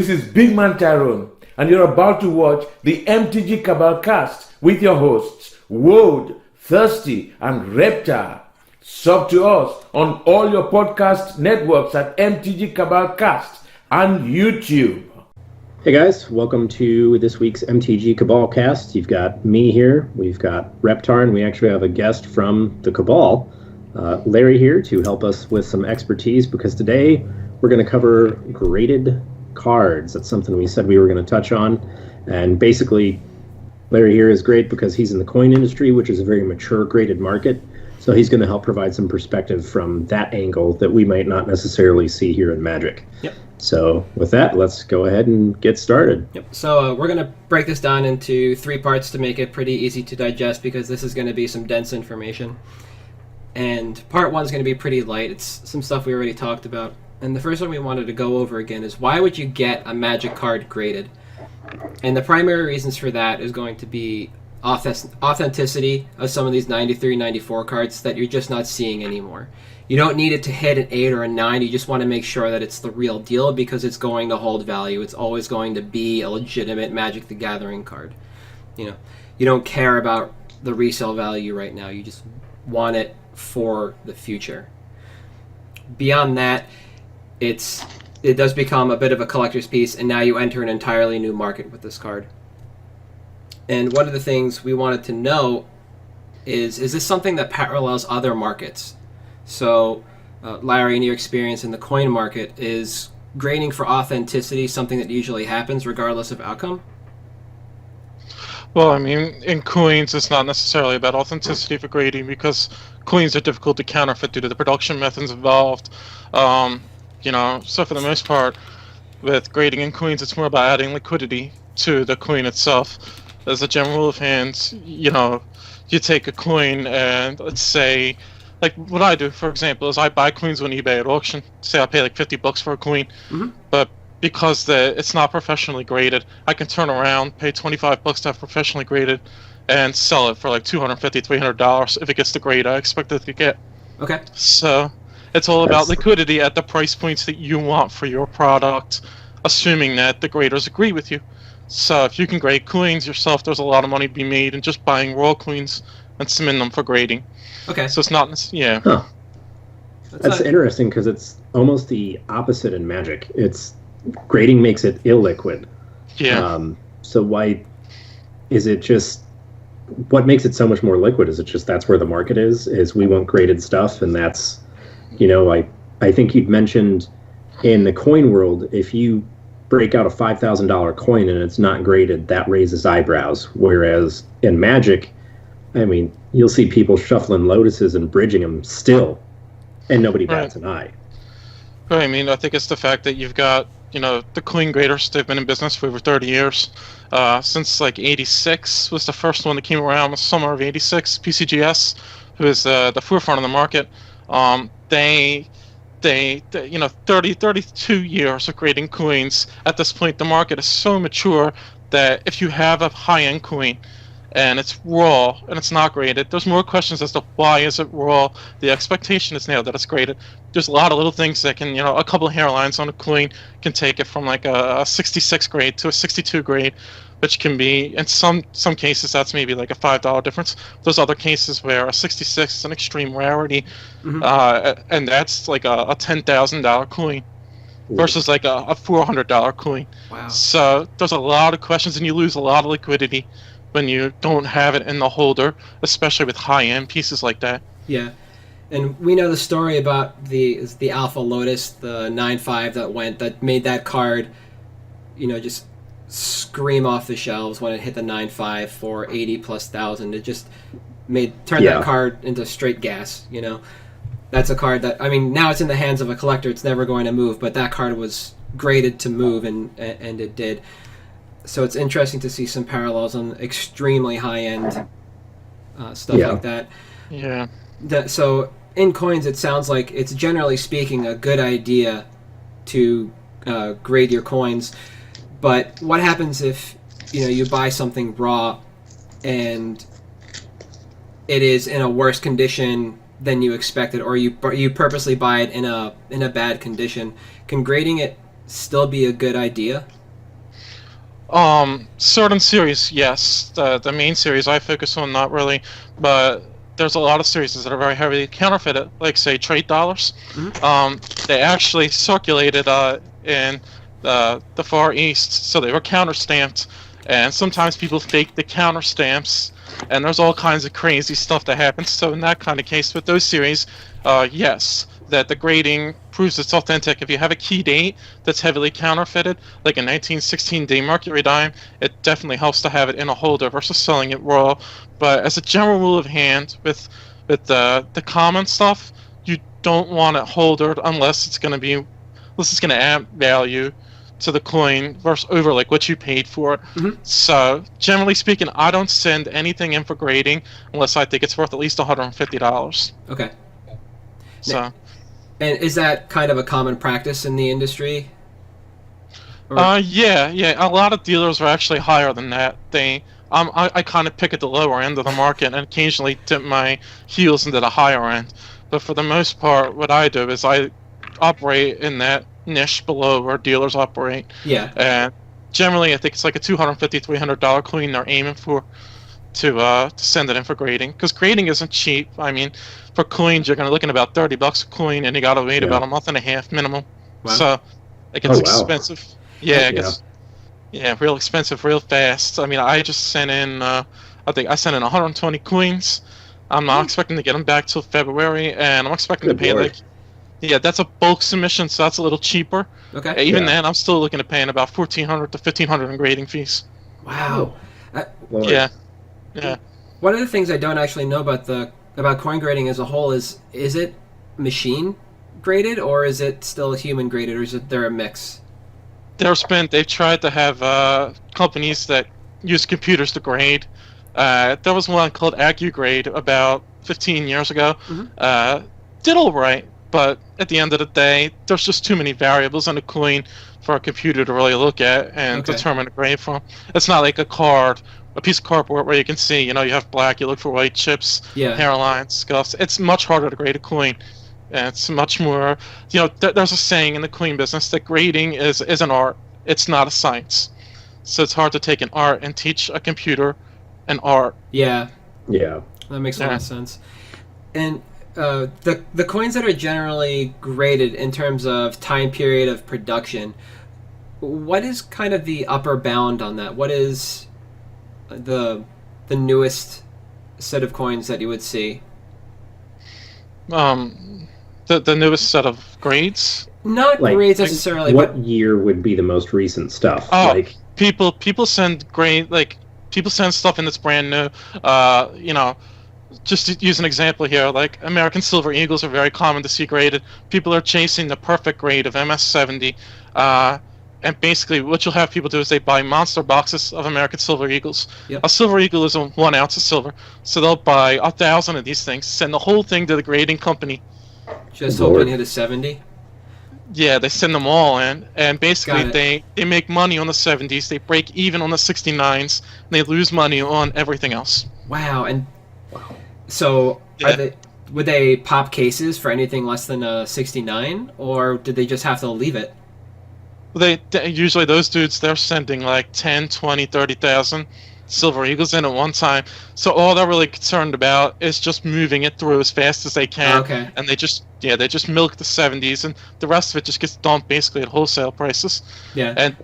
This is Big Man Tyrone, and you're about to watch the MtG Cabal Cast with your hosts, Woad, Thirsty, and Reptar. Sub to us on all your podcast networks at MtG Cabal Cast and YouTube. Hey guys, welcome to this week's MtG Cabal Cast. You've got me here, we've got Reptar, and we actually have a guest from the Cabal, Larry, here to help us with some expertise, because today we're going to cover graded cards. That's something we said we were going to touch on. And basically, Larry here is great because he's in the coin industry, which is a very mature graded market. So he's going to help provide some perspective from that angle that we might not necessarily see here in Magic. Yep. So with that, let's go ahead and get started. Yep. So we're going to break this down into 3 parts to make it pretty easy to digest, because this is going to be some dense information. And part 1 is going to be pretty light. It's some stuff we already talked about. And the first one we wanted to go over again is, why would you get a Magic card graded? And the primary reasons for that is going to be authenticity of some of these 93, 94 cards that you're just not seeing anymore. You don't need it to hit an 8 or a 9. You just want to make sure that it's the real deal, because it's going to hold value. It's always going to be a legitimate Magic the Gathering card. You don't care about the resale value right now. You just want it for the future. Beyond that, it does become a bit of a collector's piece, and now you enter an entirely new market with this card. And one of the things we wanted to know is this something that parallels other markets? So, Larry, in your experience in the coin market, is grading for authenticity something that usually happens regardless of outcome? Well, I mean, in coins, it's not necessarily about authenticity for grading, because coins are difficult to counterfeit due to the production methods involved. So for the most part, with grading in coins, it's more about adding liquidity to the coin itself. As a general rule of hands, you take a coin and, let's say, like what I do, for example, is I buy coins on eBay at auction. Say I pay like $50 for a coin, but because it's not professionally graded, I can turn around, pay $25 to have professionally graded, and sell it for like $250, $300 if it gets the grade I expect it to get. Okay. So it's all about liquidity at the price points that you want for your product, assuming that the graders agree with you. So if you can grade coins yourself, there's a lot of money to be made in just buying raw coins and submitting them for grading. Okay. So it's not, yeah. Huh. That's interesting, because it's almost the opposite in Magic. Grading makes it illiquid. Yeah. So why is it just, what makes it so much more liquid? Is it just that's where the market is we want graded stuff, and that's, I think you'd mentioned in the coin world, if you break out a $5,000 coin and it's not graded, that raises eyebrows. Whereas in Magic, I mean, you'll see people shuffling lotuses and bridging them still, and nobody bats an eye. Right. I mean, I think it's the fact that you've got, the coin graders, they've been in business for over 30 years. Since like 86 was the first one that came around, the summer of 86, PCGS, who is the forefront of the market. They 32 years of grading coins. At this point, the market is so mature that if you have a high-end coin and it's raw and it's not graded, there's more questions as to why is it raw. The expectation is now that it's graded. There's a lot of little things that can, a couple of hairlines on a coin can take it from like a 66 grade to a 62 grade, which can be, in some cases, that's maybe like a $5 difference. There's other cases where a 66 is an extreme rarity, and that's like a $10,000 coin versus like a $400 coin. Wow. So there's a lot of questions, and you lose a lot of liquidity when you don't have it in the holder, especially with high-end pieces like that. Yeah. And we know the story about the Alpha Lotus, the 9.5 that made that card, just scream off the shelves when it hit the 9.5 for 80,000+. It just turned that card into straight gas. That's a card that, I mean, now it's in the hands of a collector. It's never going to move, but that card was graded to move, and it did. So it's interesting to see some parallels on extremely high-end stuff like that. Yeah. So in coins, it sounds like it's generally speaking a good idea to grade your coins. But what happens if you buy something raw and it is in a worse condition than you expected, or you purposely buy it in a bad condition? Can grading it still be a good idea? Certain series, yes. The main series I focus on, not really, but there's a lot of series that are very heavily counterfeited, like say trade dollars. They actually circulated in the Far East, so they were counter stamped, and sometimes people fake the counter stamps, and there's all kinds of crazy stuff that happens. So in that kind of case, with those series, yes, that the grading proves it's authentic. If you have a key date that's heavily counterfeited, like a 1916 D Mercury dime, it definitely helps to have it in a holder versus selling it raw. But as a general rule of hand, with the common stuff, you don't want it holdered unless it's going to add value to the coin versus over like what you paid for it. So generally speaking, I don't send anything in for grading unless I think it's worth at least $150. Okay. So. And is that kind of a common practice in the industry? Yeah. A lot of dealers are actually higher than that. I kind of pick at the lower end of the market and occasionally dip my heels into the higher end. But for the most part, what I do is I operate in that niche below where dealers operate. Yeah. And generally, I think it's like a $250, $300 coin they're aiming for to send it in for grading. Because grading isn't cheap. I mean, for coins, you're going to look at about $30 a coin, and you got to wait about a month and a half minimum. Wow. So it gets expensive. Yeah, it gets real expensive real fast. I mean, I just sent in, I think I sent in 120 coins. I'm not expecting to get them back till February, and I'm expecting to pay that's a bulk submission, so that's a little cheaper. Okay. Even then, I'm still looking at paying about $1,400 to $1,500 in grading fees. Wow. Yeah. One of the things I don't actually know about coin grading as a whole is it machine graded or is it still human graded, or is there a mix? They've tried to have companies that use computers to grade. There was one called AccuGrade about 15 years ago. Did all right, but at the end of the day, there's just too many variables in a coin for a computer to really look at and determine a grade from. It's not like a piece of cardboard where you can see, you have black, you look for white chips, hairlines, scuffs. It's much harder to grade a coin. And it's much more, there's a saying in the coin business that grading is an art. It's not a science. So it's hard to take an art and teach a computer an art. Yeah. Yeah. That makes a lot of sense. And the coins that are generally graded in terms of time period of production, what is kind of the upper bound on that? What is the newest set of coins that you would see? The newest set of grades? Not grades necessarily. What year would be the most recent stuff? People send people send stuff in that's brand new. Just to use an example here, like American Silver Eagles are very common to see graded. People are chasing the perfect grade of MS-70. And basically, what you'll have people do is they buy monster boxes of American Silver Eagles. Yep. A Silver Eagle is 1 ounce of silver, so they'll buy 1,000 of these things, send the whole thing to the grading company. Just hoping to hit a 70. Yeah, they send them all in, and basically they make money on the 70s, they break even on the 69s, and they lose money on everything else. Wow, so would they pop cases for anything less than a 69, or did they just have to leave it? They usually, those dudes, they're sending like 10, 20, 30,000 Silver Eagles in at one time. So all they're really concerned about is just moving it through as fast as they can. Okay. And they just milk the 70s, and the rest of it just gets dumped basically at whole-sale prices. Yeah. And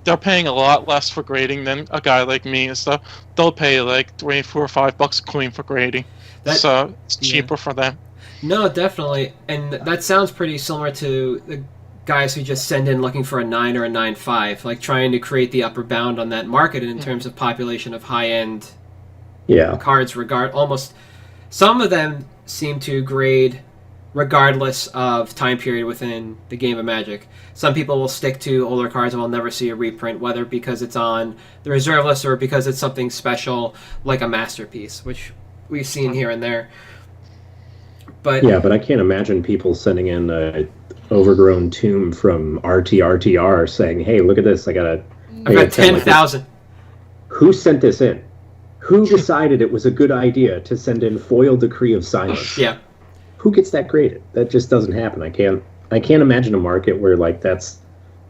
they're paying a lot less for grading than a guy like me and stuff. They'll pay like $3, $4, or $5 a coin for grading. So it's cheaper for them. No, definitely. And that sounds pretty similar to the guys who just send in looking for a 9 or a 9.5, like trying to create the upper bound on that market in terms of population of high-end cards. Almost some of them seem to grade regardless of time period within the game of Magic. Some people will stick to older cards and will never see a reprint, whether because it's on the reserve list or because it's something special like a masterpiece, which we've seen here and there. But I can't imagine people sending in a overgrown tomb from RTRTR saying, "Hey, look at this! I got 10,000." Who sent this in? Who decided it was a good idea to send in Foil Decree of Silence? Yeah. Who gets that graded? That just doesn't happen. I can't imagine a market where that's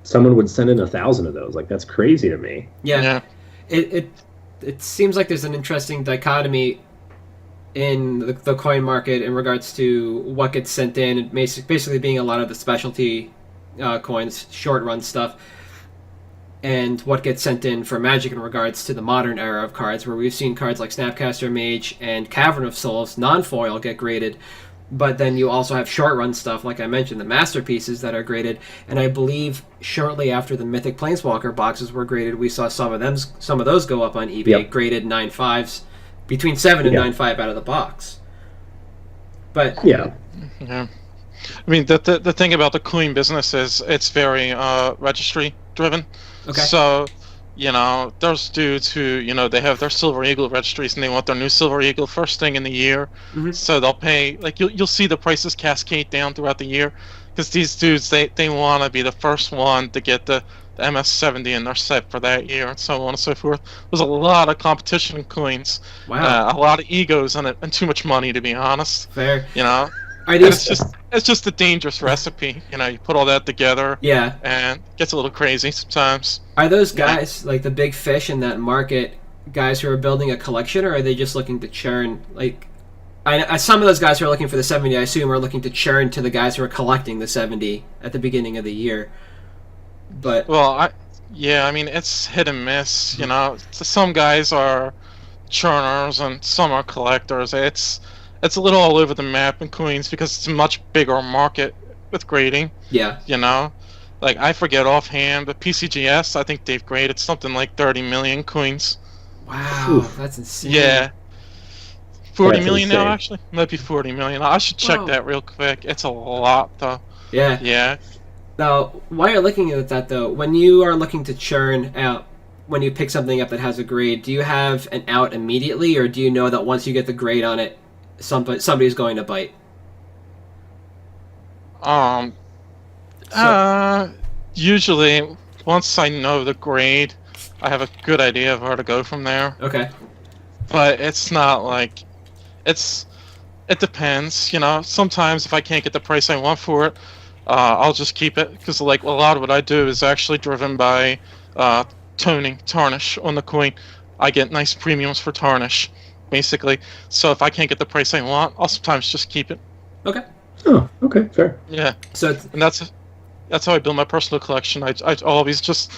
someone would send in 1,000 of those. Like, that's crazy to me. Yeah. It seems like there's an interesting dichotomy in the coin market in regards to what gets sent in, and basically being a lot of the specialty coins, short run stuff, and what gets sent in for Magic in regards to the modern era of cards, where we've seen cards like Snapcaster Mage and Cavern of Souls non-foil get graded, but then you also have short run stuff, like I mentioned, the masterpieces that are graded, and I believe shortly after the Mythic Planeswalker boxes were graded, we saw some of those go up on eBay, graded 9.5s, between 7 and 9.5 out of the box. But yeah. I mean, the thing about the coin business is it's very registry driven. Okay. So, there's dudes who, they have their Silver Eagle registries and they want their new Silver Eagle first thing in the year. Mm-hmm. So they'll pay, like, you'll see the prices cascade down throughout the year, because these dudes, they want to be the first one to get the MS-70 in their set for that year, and so on and so forth. There's a lot of competition in coins. Wow. A lot of egos in it, and too much money, to be honest. Fair. Are these... it's just a dangerous recipe. You put all that together. Yeah. And it gets a little crazy sometimes. Are those guys, like the big fish in that market, guys who are building a collection, or are they just looking to churn? Like, some of those guys who are looking for the 70, I assume, are looking to churn to the guys who are collecting the 70 at the beginning of the year. But I mean, it's hit and miss. Some guys are churners and some are collectors. It's a little all over the map in coins because it's a much bigger market with grading. Yeah. Like, I forget offhand, but PCGS, I think they've graded something like 30 million coins. Wow, Oof. that's insane. Yeah. 40 That's million insane. now, actually? Might be 40 million. I should check that real quick. It's a lot, though. Yeah. Yeah. Now, while you're looking at that, though, when you are looking to churn out, when you pick something up that has a grade, do you have an out immediately, or do you know that once you get the grade on it, somebody's going to bite? Usually, once I know the grade, I have a good idea of where to go from there. Okay. But it's not like... It depends, Sometimes if I can't get the price I want for it, I'll just keep it, because like a lot of what I do is actually driven by toning, tarnish on the coin. I get nice premiums for tarnish, basically. So if I can't get the price I want, I'll sometimes just keep it. Okay. Oh, okay, fair. Yeah. So And that's how I build my personal collection. I always just...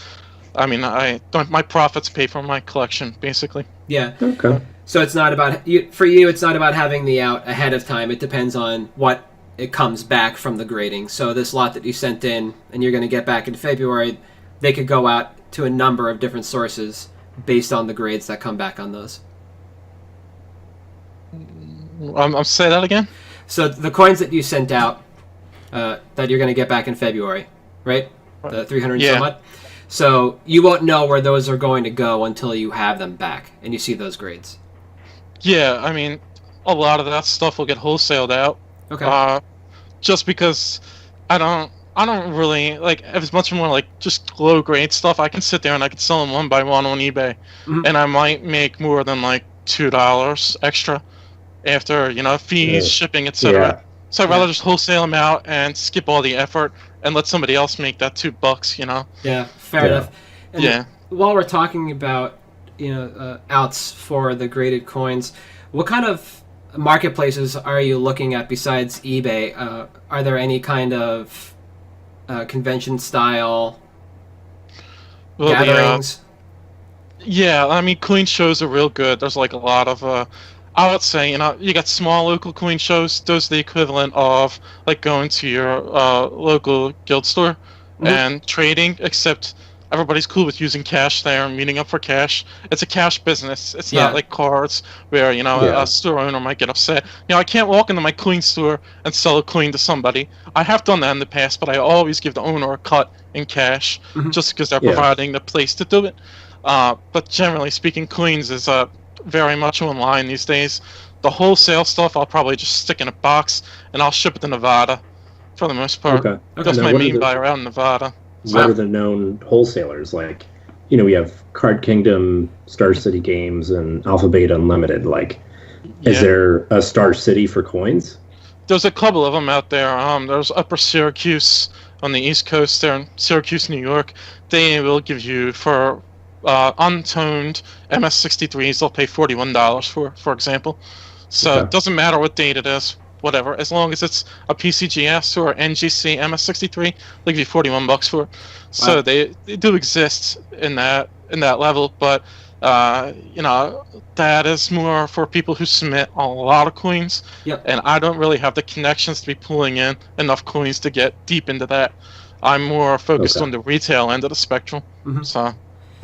I mean, my profits pay for my collection, basically. yeah. Okay. So it's not about for you. It's not about having the out ahead of time. It depends on what it comes back from the grading. So this lot that you sent in and you're going to get back in February, they could go out to a number of different sources based on the grades that come back on those. I'll say that again? So the coins that you sent out that you're going to get back in February, right? The 300 and some odd. So you won't know where those are going to go until you have them back and you see those grades. Yeah, I mean, a lot of that stuff will get wholesaled out. Okay. Just because I don't really like, if it's much more like just low grade stuff, I can sit there and I can sell them one by one on eBay, and I might make more than like $2 extra after fees, shipping, etc. Yeah. So I'd rather just wholesale them out and skip all the effort and let somebody else make that $2. Yeah, fair enough. And Yeah. while we're talking about outs for the graded coins, what kind of marketplaces are you looking at besides eBay? Are there any kind of convention style gatherings? Yeah, I mean, coin shows are real good. There's like a lot of I would say, you got small local coin shows. Those are the equivalent of like going to your local guild store and trading, except everybody's cool with using cash there and meeting up for cash. It's a cash business. It's not like cards where, a store owner might get upset. I can't walk into my coin store and sell a coin to somebody. I have done that in the past, but I always give the owner a cut in cash just because they're providing the place to do it. But generally speaking, coins is very much online these days. The wholesale stuff, I'll probably just stick in a box and I'll ship it to Nevada for the most part. Okay. That's Now, my what are main the- buyer out in Nevada. What are the known wholesalers? Like, we have Card Kingdom, Star City Games, and Alpha Beta Unlimited. Like, is there a Star City for coins? There's a couple of them out there. There's Upper Syracuse, on the East Coast, there in Syracuse, New York, they will give you for untoned MS63s, they'll pay $41 for example. So it doesn't matter what date it is, whatever, as long as it's a PCGS or NGC MS63, they'll give you $41 for it. So Wow. they do exist in that level, but that is more for people who submit a lot of coins. Yep. And I don't really have the connections to be pulling in enough coins to get deep into that. I'm more focused on the retail end of the spectrum. Mhm. So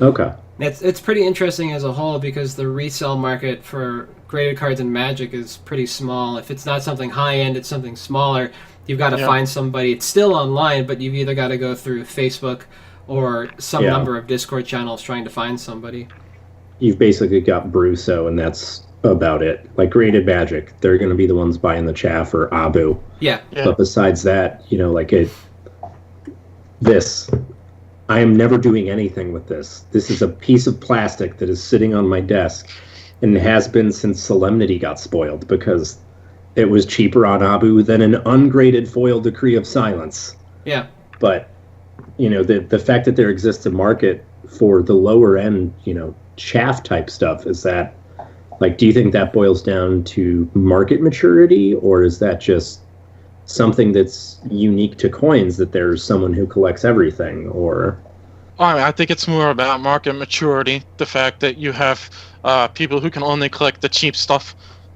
Okay. It's pretty interesting as a whole because the resale market for graded cards in Magic is pretty small. If it's not something high end, it's something smaller. You've got to find somebody. It's still online, but you've either got to go through Facebook or some number of Discord channels trying to find somebody. You've basically got Brusso, and that's about it. Like graded Magic, they're going to be the ones buying the chaff or Abu. Yeah. But besides that, this, I am never doing anything with this. This is a piece of plastic that is sitting on my desk and has been since Solemnity got spoiled because it was cheaper on Abu than an ungraded foil Decree of Silence. Yeah. But, the fact that there exists a market for the lower end, chaff type stuff, is that, do you think that boils down to market maturity, or is that just something that's unique to coins, that there's someone who collects everything? Or I think it's more about market maturity, the fact that you have people who can only collect the cheap stuff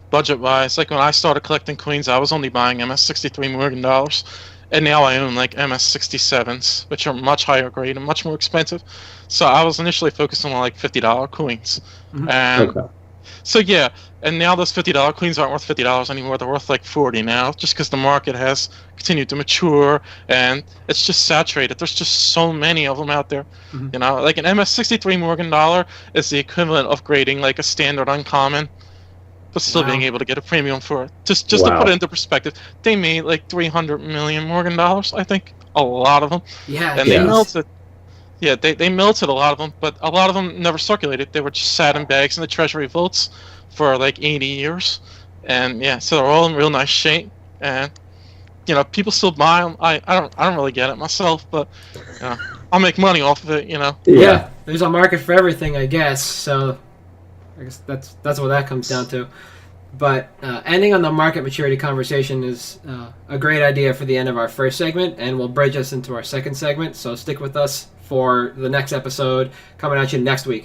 budget wise. Like when I started collecting coins, I was only buying MS63 Morgan dollars, and now I own like MS67s, which are much higher grade and much more expensive. So I was initially focused on like $50 coins. And so yeah, and now those $50 coins aren't worth $50 anymore. They're worth like 40 now, just because the market has continued to mature and it's just saturated. There's just so many of them out there. Like an MS63 Morgan dollar is the equivalent of grading like a standard uncommon, but still being able to get a premium for it. Just to put it into perspective, they made like 300 million Morgan dollars, I think, a lot of them. Yeah. And they melted. Yeah, they melted a lot of them, but a lot of them never circulated. They were just sat in bags in the treasury vaults for like 80 years. And yeah, so they're all in real nice shape. And people still buy them. I don't really get it myself, but I'll make money off of it. Yeah. There's a market for everything, I guess. So I guess that's what that comes down to. But ending on the market maturity conversation is a great idea for the end of our first segment, and will bridge us into our second segment. So stick with us for the next episode coming at you next week.